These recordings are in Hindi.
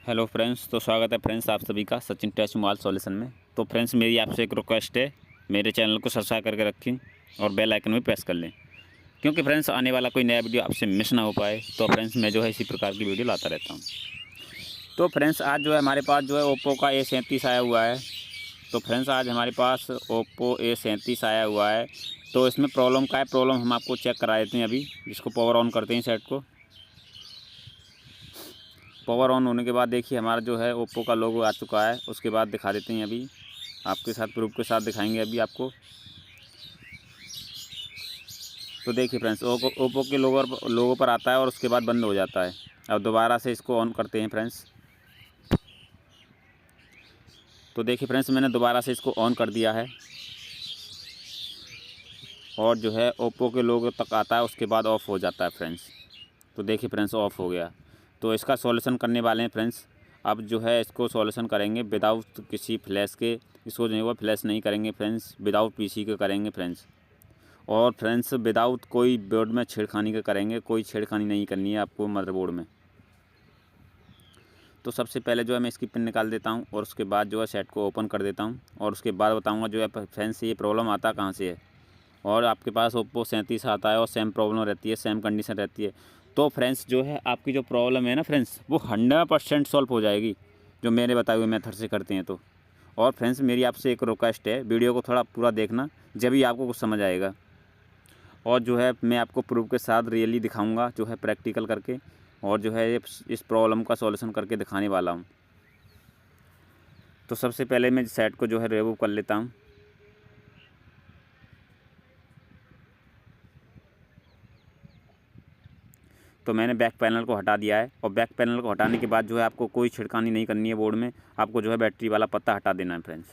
हेलो फ्रेंड्स, तो स्वागत है फ्रेंड्स आप सभी का सचिन टच मोबाइल सॉल्यूशन में। तो फ्रेंड्स मेरी आपसे एक रिक्वेस्ट है, मेरे चैनल को सब्सक्राइब करके रखें और बेल आइकन भी प्रेस कर लें, क्योंकि फ्रेंड्स आने वाला कोई नया वीडियो आपसे मिस ना हो पाए। तो फ्रेंड्स मैं जो है इसी प्रकार की वीडियो लाता रहता हूँ। तो फ्रेंड्स आज जो है हमारे पास जो है ओप्पो का A37 आया हुआ है। तो फ्रेंड्स आज हमारे पास ओप्पो A37 आया हुआ है। तो इसमें प्रॉब्लम का है, प्रॉब्लम हम आपको चेक करा देते हैं अभी। जिसको पावर ऑन करते हैं सेट को, पावर ऑन होने के बाद देखिए हमारा जो है ओप्पो का लोगो आ चुका है। उसके बाद दिखा देते हैं अभी आपके साथ, प्रूफ के साथ दिखाएंगे अभी आपको। तो देखिए फ्रेंड्स ओप्पो के लोगो पर आता है और उसके बाद बंद हो जाता है। अब दोबारा से इसको ऑन करते हैं फ्रेंड्स। तो देखिए फ्रेंड्स मैंने दोबारा से इसको ऑन कर दिया है और जो है ओप्पो के लोगो तक आता है, उसके बाद ऑफ़ हो जाता है फ्रेंड्स। तो देखिए फ्रेंड्स ऑफ़ हो गया। तो इसका सॉल्यूशन करने वाले हैं फ्रेंड्स। अब जो है इसको सॉल्यूशन करेंगे विदाउट किसी फ्लैश के। इसको जो है वो फ्लैश नहीं करेंगे फ्रेंड्स, विदाउट पीसी के करेंगे फ्रेंड्स। और फ्रेंड्स विदाउट कोई बोर्ड में छेड़खानी का करेंगे, कोई छेड़खानी नहीं करनी है आपको मदरबोर्ड में। तो सबसे पहले जो है मैं इसकी पिन निकाल देता हूँ और उसके बाद जो है सेट को ओपन कर देता हूँ और उसके बाद बताऊँगा जो है फ्रेंड्स ये प्रॉब्लम आता कहाँ से है। और आपके पास ओप्पो 37 आता है और सेम प्रॉब्लम रहती है, सेम कंडीशन रहती है। तो फ्रेंड्स जो है आपकी जो प्रॉब्लम है ना फ्रेंड्स, वो 100% सॉल्व हो जाएगी जो मेरे बताए हुए मेथड से करते हैं तो। और फ्रेंड्स मेरी आपसे एक रिक्वेस्ट है, वीडियो को थोड़ा पूरा देखना, जब भी आपको कुछ समझ आएगा। और जो है मैं आपको प्रूफ के साथ रियली दिखाऊंगा, जो है प्रैक्टिकल करके, और जो है इस प्रॉब्लम का सॉल्यूशन करके दिखाने वाला हूँ। तो सबसे पहले मैं सेट को जो है रिमूव कर लेता हूँ। तो मैंने बैक पैनल को हटा दिया है और बैक पैनल को हटाने के बाद जो है आपको कोई छिड़कानी नहीं करनी है बोर्ड में। आपको जो है बैटरी वाला पत्ता हटा देना है फ्रेंड्स।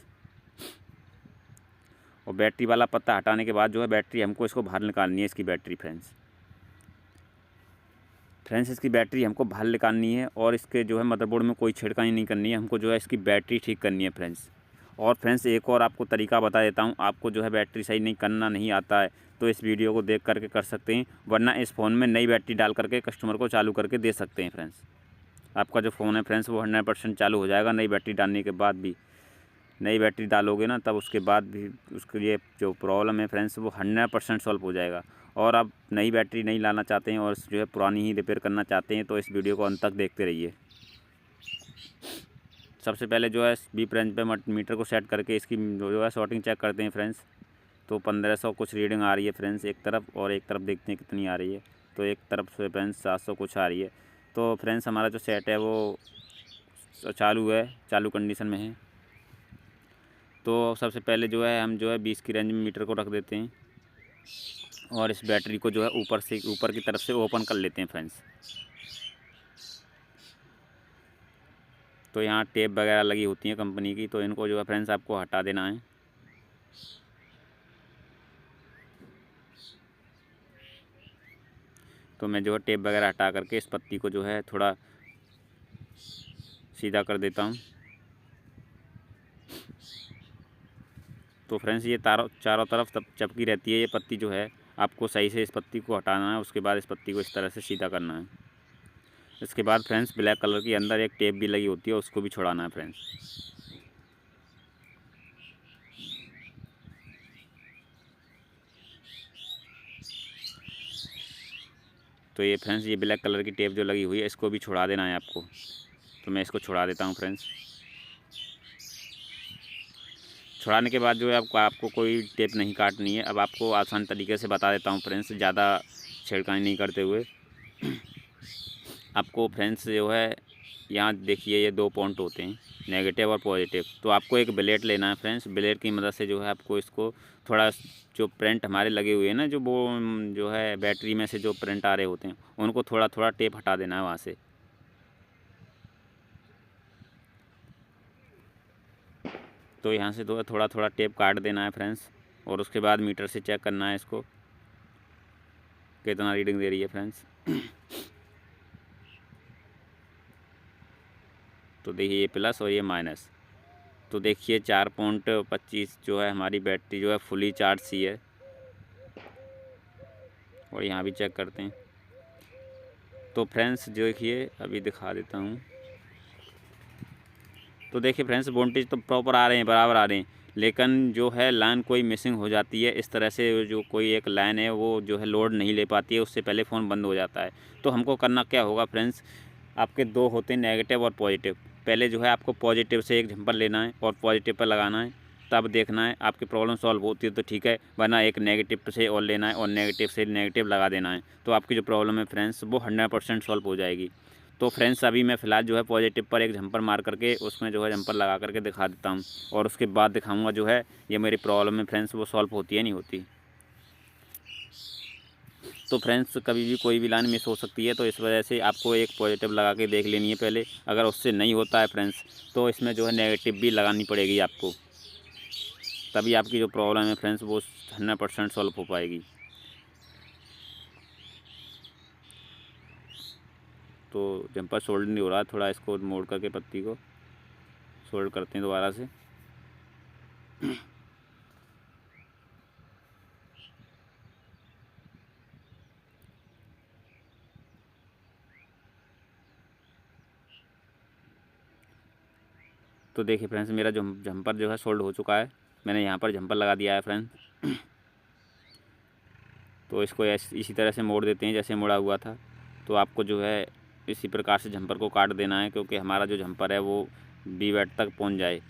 और बैटरी वाला पत्ता हटाने के बाद जो है बैटरी हमको इसको बाहर निकालनी है, इसकी बैटरी फ्रेंड्स इसकी बैटरी हमको बाहर निकालनी है और इसके जो है मदरबोर्ड में कोई छेड़खानी नहीं करनी है। हमको जो है इसकी बैटरी ठीक करनी है फ्रेंड्स। और फ्रेंड्स एक और आपको तरीका बता देता हूँ, आपको जो है बैटरी सही नहीं करना नहीं आता है तो इस वीडियो को देख करके कर सकते हैं, वरना इस फ़ोन में नई बैटरी डाल करके कस्टमर को चालू करके दे सकते हैं फ्रेंड्स। आपका जो फ़ोन है फ्रेंड्स वो 100% चालू हो जाएगा नई बैटरी डालने के बाद भी। नई बैटरी डालोगे ना तब उसके बाद भी उसके लिए जो प्रॉब्लम है फ्रेंड्स वो 100% सॉल्व हो जाएगा। और आप नई बैटरी नहीं लाना चाहते हैं और जो है पुरानी ही रिपेयर करना चाहते हैं तो इस वीडियो को अंत तक देखते रहिए। सबसे पहले जो है बीप रेंज पे मीटर को सेट करके इसकी जो है शॉर्टिंग चेक करते हैं फ्रेंड्स। तो 1500 कुछ रीडिंग आ रही है फ्रेंड्स एक तरफ, और एक तरफ देखते हैं कितनी आ रही है। तो एक तरफ से फ्रेंड्स 700 कुछ आ रही है। तो फ्रेंड्स हमारा जो सेट है वो चालू है, चालू कंडीशन में है। तो सबसे पहले जो है हम जो है 20 की रेंज में मीटर को रख देते हैं और इस बैटरी को जो है ऊपर की तरफ से ओपन कर लेते हैं फ्रेंड्स। तो यहाँ टेप वगैरह लगी होती है कंपनी की, तो इनको जो है फ्रेंड्स आपको हटा देना है। तो मैं जो है टेप वगैरह हटा करके इस पत्ती को जो है थोड़ा सीधा कर देता हूँ। तो फ्रेंड्स ये चारों तरफ चपकी रहती है ये पत्ती, जो है आपको सही से इस पत्ती को हटाना है। उसके बाद इस पत्ती को इस तरह से सीधा करना है। इसके बाद फ्रेंड्स ब्लैक कलर की अंदर एक टेप भी लगी होती है, उसको भी छुड़ाना है फ्रेंड्स। तो ये फ्रेंड्स ये ब्लैक कलर की टेप जो लगी हुई है इसको भी छुड़ा देना है आपको। तो मैं इसको छुड़ा देता हूँ फ्रेंड्स। छुड़ाने के बाद जो है आपको कोई टेप नहीं काटनी है। अब आपको आसान तरीके से बता देता हूँ फ्रेंड्स, ज़्यादा छेड़खानी नहीं करते हुए। आपको फ्रेंड्स जो है यहाँ देखिए ये 2 पॉइंट होते हैं, नेगेटिव और पॉजिटिव। तो आपको एक ब्लेड लेना है फ्रेंड्स। ब्लेड की मदद से जो है आपको इसको थोड़ा, जो प्रिंट हमारे लगे हुए हैं ना, जो है बैटरी में से जो प्रिंट आ रहे होते हैं उनको थोड़ा थोड़ा टेप हटा देना है वहाँ से। तो यहाँ से थोड़ा थोड़ा टेप काट देना है फ्रेंड्स। और उसके बाद मीटर से चेक करना है इसको कितना रीडिंग दे रही है फ्रेंड्स। तो देखिए ये प्लस और ये माइनस। तो देखिए 4.25 जो है हमारी बैटरी जो है फुली चार्ज सी है। और यहाँ भी चेक करते हैं। तो फ्रेंड्स जो देखिए अभी दिखा देता हूँ। तो देखिए फ्रेंड्स वोल्टेज तो प्रॉपर आ रहे हैं, बराबर आ रहे हैं, लेकिन जो है लाइन कोई मिसिंग हो जाती है। इस तरह से जो कोई एक लाइन है वो जो है लोड नहीं ले पाती है, उससे पहले फ़ोन बंद हो जाता है। तो हमको करना क्या होगा फ्रेंड्स, आपके दो होते हैं नेगेटिव और पॉजिटिव। पहले जो है आपको पॉजिटिव से एक झंपर लेना है और पॉजिटिव पर लगाना है, तब देखना है आपकी प्रॉब्लम सॉल्व होती है तो ठीक है, वरना एक नेगेटिव से और लेना है और नेगेटिव से नेगेटिव लगा देना है, तो आपकी जो प्रॉब्लम है फ्रेंड्स वो 100% सॉल्व हो जाएगी। तो फ्रेंड्स अभी मैं फ़िलहाल जो है पॉजिटिव पर एक झंपर मार करके उसमें जो है जंपर लगा करके दिखा देता हूँ, और उसके बाद दिखाऊँगा जो है ये मेरी प्रॉब्लम है फ्रेंड्स वो सॉल्व होती है नहीं होती। तो फ्रेंड्स कभी भी कोई भी लाइन मिस हो सकती है, तो इस वजह से आपको एक पॉजिटिव लगा के देख लेनी है पहले। अगर उससे नहीं होता है फ्रेंड्स तो इसमें जो है नेगेटिव भी लगानी पड़ेगी आपको, तभी आपकी जो प्रॉब्लम है फ्रेंड्स वो 100% सॉल्व हो पाएगी। तो जंपर सोल्ड नहीं हो रहा, थोड़ा इसको मोड़ करके पत्ती को सोल्ड करते हैं दोबारा से। तो देखिए फ्रेंड्स मेरा जो जंपर जो है सोल्ड हो चुका है, मैंने यहाँ पर जंपर लगा दिया है फ्रेंड्स। तो इसको इसी तरह से मोड़ देते हैं जैसे मोड़ा हुआ था। तो आपको जो है इसी प्रकार से जंपर को काट देना है, क्योंकि हमारा जो जंपर है वो बी बैट तक पहुँच जाए।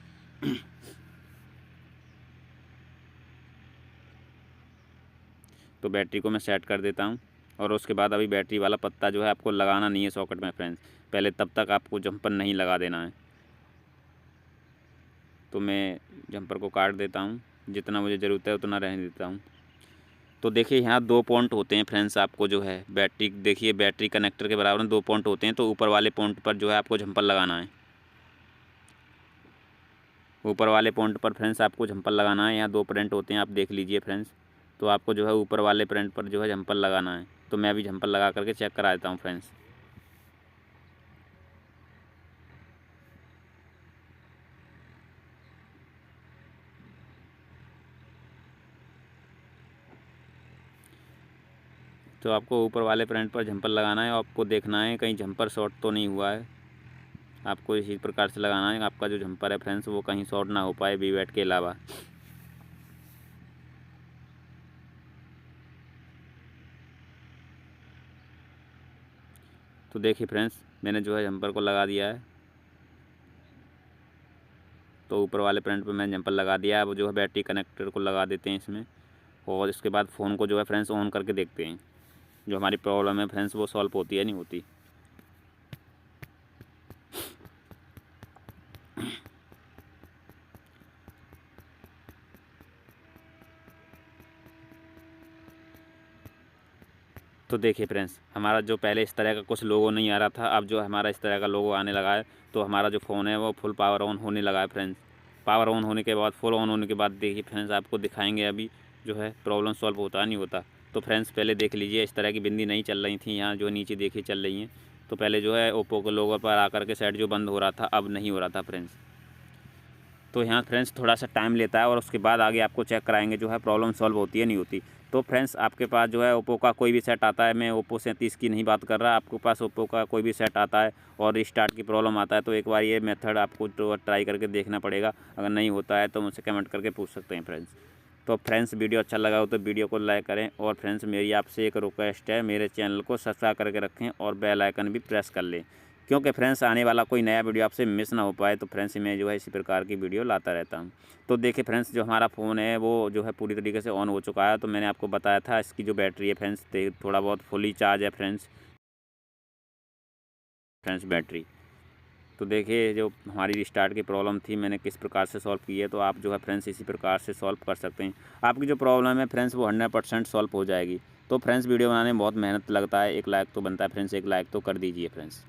तो बैटरी को मैं सेट कर देता हूँ, और उसके बाद अभी बैटरी वाला पत्ता जो है आपको लगाना नहीं है सॉकेट में फ्रेंड्स, पहले तब तक आपको जंपर नहीं लगा देना है। तो मैं जंपर को काट देता हूँ, जितना मुझे ज़रूरत है उतना रहने देता हूँ। तो देखिए यहाँ 2 पॉइंट होते हैं फ्रेंड्स, आपको जो है बैटरी देखिए बैटरी कनेक्टर के बराबर में 2 पॉइंट होते हैं। तो ऊपर वाले पॉइंट पर जो है आपको जंपर लगाना है, ऊपर वाले पॉइंट पर फ्रेंड्स आपको जंपर लगाना है। यहाँ 2 प्रिंट होते हैं, आप देख लीजिए फ्रेंड्स। तो आपको जो है ऊपर वाले प्रिंट पर जो है जंपर लगाना है। तो मैं अभी जंपर लगा करके चेक करा देता हूँ फ्रेंड्स। तो आपको ऊपर वाले प्रिंट पर जंपर लगाना है, और आपको देखना है कहीं जंपर शॉर्ट तो नहीं हुआ है। आपको इसी प्रकार से लगाना है, आपका जो जंपर है फ्रेंड्स वो कहीं शॉर्ट ना हो पाए बी बैट के अलावा। तो देखिए फ्रेंड्स मैंने जो है जंपर को लगा दिया है। तो ऊपर वाले प्रिंट पे मैंने जंपर लगा दिया है। अब जो है बैटरी कनेक्टर को लगा देते हैं इसमें, और इसके बाद फ़ोन को जो है फ्रेंड्स ऑन करके देखते हैं जो हमारी प्रॉब्लम है फ्रेंड्स वो सॉल्व होती है नहीं होती। तो देखिए फ्रेंड्स हमारा जो पहले इस तरह का कुछ लोगो नहीं आ रहा था, अब जो हमारा इस तरह का लोगो आने लगा है। तो हमारा जो फ़ोन है वो फुल पावर ऑन होने लगा है फ्रेंड्स। पावर ऑन होने के बाद फुल ऑन होने के बाद देखिए फ्रेंड्स आपको दिखाएंगे अभी जो है प्रॉब्लम सॉल्व होता नहीं होता। तो फ्रेंड्स पहले देख लीजिए इस तरह की बिंदी नहीं चल रही थी, यहाँ जो नीचे देखिए चल रही हैं। तो पहले जो है ओप्पो के लोगो पर आकर के सेट जो बंद हो रहा था अब नहीं हो रहा था फ्रेंड्स। तो यहाँ फ्रेंड्स थोड़ा सा टाइम लेता है, और उसके बाद आगे आपको चेक कराएंगे जो है प्रॉब्लम सॉल्व होती है नहीं होती। तो फ्रेंड्स आपके पास जो है ओप्पो का कोई भी सेट आता है, मैं ओप्पो 37 की नहीं बात कर रहा, आपके पास ओप्पो का कोई भी सेट आता है और रिस्टार्ट की प्रॉब्लम आता है, तो एक बार ये मेथड आपको तो ट्राई करके देखना पड़ेगा। अगर नहीं होता है तो मुझसे कमेंट करके पूछ सकते हैं फ्रेंड्स। तो फ्रेंड्स वीडियो अच्छा लगा हो तो वीडियो को लाइक करें, और फ्रेंड्स मेरी आपसे एक रिक्वेस्ट है, मेरे चैनल को सब्सक्राइब करके रखें और बेल आइकन भी प्रेस कर लें, क्योंकि फ्रेंड्स आने वाला कोई नया वीडियो आपसे मिस ना हो पाए। तो फ्रेंड्स मैं जो है इसी प्रकार की वीडियो लाता रहता हूँ। तो देखिए फ्रेंड्स जो हमारा फ़ोन है वो जो है पूरी तरीके से ऑन हो चुका है। तो मैंने आपको बताया था इसकी जो बैटरी है फ्रेंड्स थोड़ा बहुत फुली चार्ज है फ्रेंड्स बैटरी। तो देखिए जो हमारी रिस्टार्ट की प्रॉब्लम थी मैंने किस प्रकार से सॉल्व की है, तो आप जो है फ्रेंड्स इसी प्रकार से सॉल्व कर सकते हैं। आपकी जो प्रॉब्लम है फ्रेंड्स वो 100% सॉल्व हो जाएगी। तो फ्रेंड्स वीडियो बनाने में बहुत मेहनत लगता है, एक लाइक तो बनता है फ्रेंड्स, एक लाइक तो कर दीजिए फ्रेंड्स।